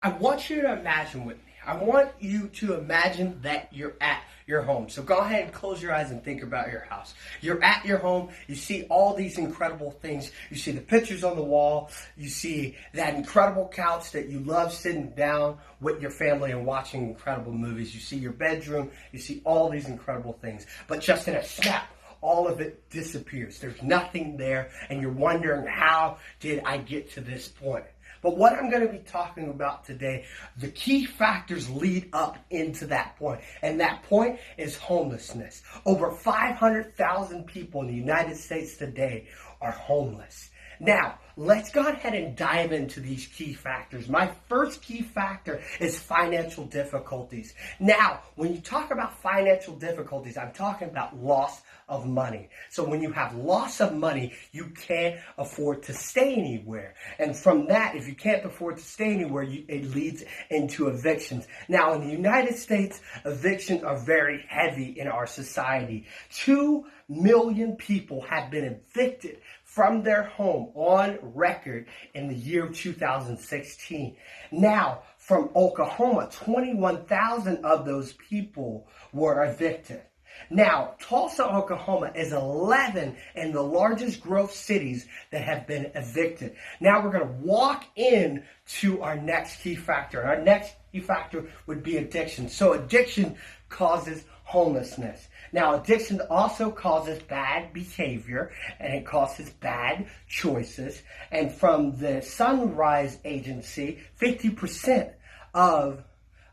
I want you to imagine with me. I want you to imagine that you're at your home. So go ahead and close your eyes and think about your house. You're at your home. You see all these incredible things. You see the pictures on the wall. You see that incredible couch that you love sitting down with your family and watching incredible movies. You see your bedroom. You see all these incredible things. But just in a snap, all of it disappears. There's nothing there, and you're wondering, how did I get to this point? But what I'm going to be talking about today, the key factors lead up into that point. And that point is homelessness. Over 500,000 people in the United States today are homeless. Now, let's go ahead and dive into these key factors. My first key factor is financial difficulties. Now, when you talk about financial difficulties, I'm talking about loss of money. So when you have loss of money, you can't afford to stay anywhere. And from that, if you can't afford to stay anywhere, it leads into evictions. Now, in the United States, evictions are very heavy in our society. 2 million people have been evicted from their home on record in the year 2016. Now, from Oklahoma, 21,000 of those people were evicted. Now, Tulsa, Oklahoma is 11 in the largest growth cities that have been evicted. Now we're going to walk in to our next key factor. Our next key factor would be addiction. So addiction causes homelessness. Now, addiction also causes bad behavior, and it causes bad choices. And from the Sunrise Agency, 50% of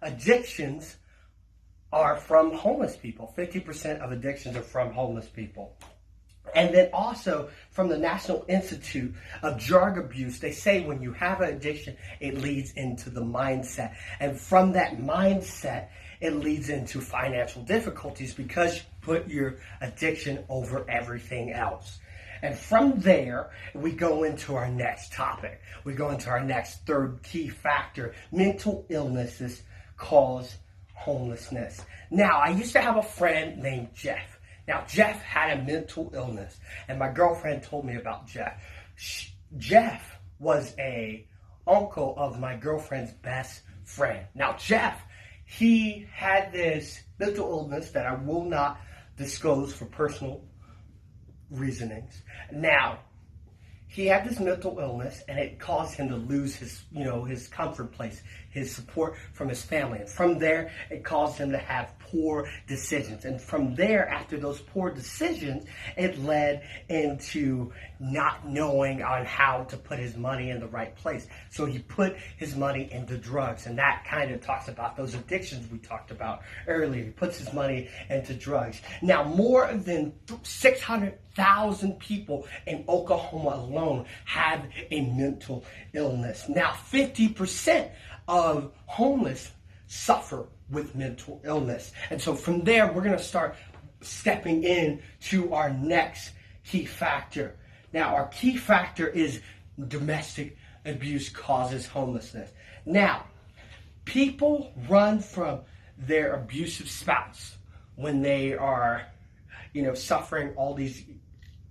addictions are from homeless people. 50% of addictions are from homeless people. And then also from the National Institute of Drug Abuse, they say when you have an addiction, it leads into the mindset. And from that mindset, it leads into financial difficulties because you put your addiction over everything else. And from there, we go into our next topic. We go into our next third key factor. Mental illnesses cause homelessness. Now, I used to have a friend named Jeff. Now, Jeff had a mental illness, and my girlfriend told me about Jeff. Jeff was a uncle of my girlfriend's best friend. Now, Jeff, he had this mental illness that I will not disclose for personal reasonings. Now, he had this mental illness, and it caused him to lose his comfort place, his support from his family. And from there, it caused him to have poor decisions. And from there, after those poor decisions, it led into not knowing on how to put his money in the right place. So he put his money into drugs. And that kind of talks about those addictions we talked about earlier. He puts his money into drugs. Now, more than 600,000 people in Oklahoma alone have a mental illness. Now, 50% of homeless suffer with mental illness. And so from there, we're going to start stepping in to our next key factor. Now, our key factor is domestic abuse causes homelessness. Now, people run from their abusive spouse when they are, suffering all these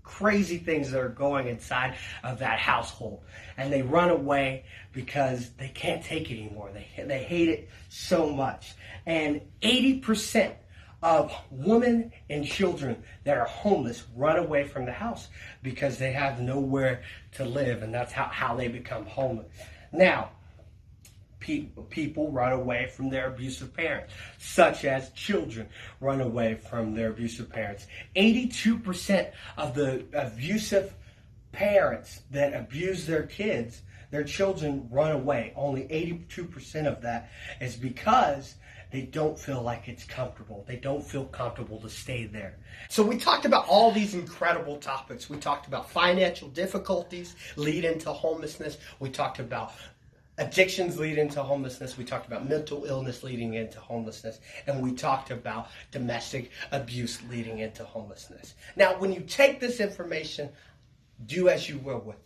crazy things that are going inside of that household, and they run away because they can't take it anymore. They hate it so much. And 80% of women and children that are homeless run away from the house because they have nowhere to live, and that's how they become homeless. Now, people run away from their abusive parents, such as children run away from their abusive parents. 82% of the abusive parents that abuse their kids, their children, run away. Only 82% of that is because they don't feel like it's comfortable. They don't feel comfortable to stay there. So we talked about all these incredible topics. We talked about financial difficulties lead into homelessness. We talked about addictions lead into homelessness. We talked about mental illness leading into homelessness. And we talked about domestic abuse leading into homelessness. Now, when you take this information, do as you will with it.